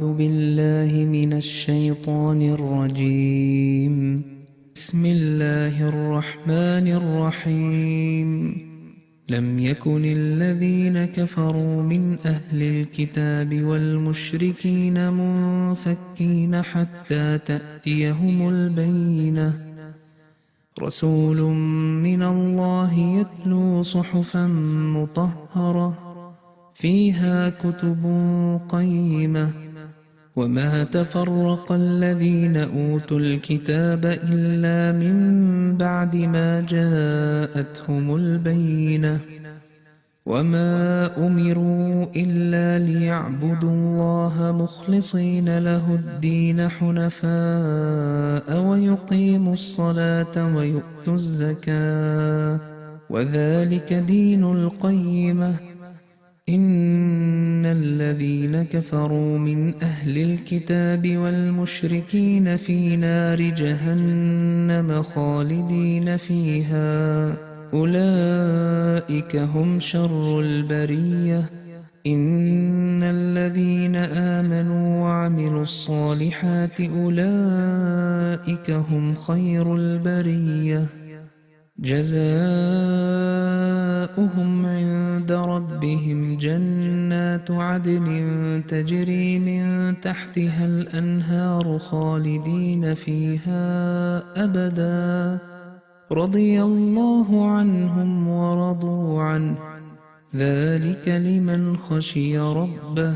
أعوذ بالله من الشيطان الرجيم. بسم الله الرحمن الرحيم. لم يكن الذين كفروا من أهل الكتاب والمشركين منفكين حتى تأتيهم البينة. رسول من الله يتلو صحفا مطهرة فيها كتب قيمة. وما تفرق الذين أوتوا الكتاب إلا من بعد ما جاءتهم البينة. وما أمروا إلا ليعبدوا الله مخلصين له الدين حنفاء ويقيموا الصلاة ويؤتوا الزكاة وذلك دين القيمة. إن الذين كفروا من أهل الكتاب والمشركين في نار جهنم خالدين فيها أولئك هم شر البرية. إن الذين آمنوا وعملوا الصالحات أولئك هم خير البرية. جزاؤهم عند ربهم جنات عدن تجري من تحتها الأنهار خالدين فيها أبدا رضي الله عنهم ورضوا عنه ذلك لمن خشي ربه.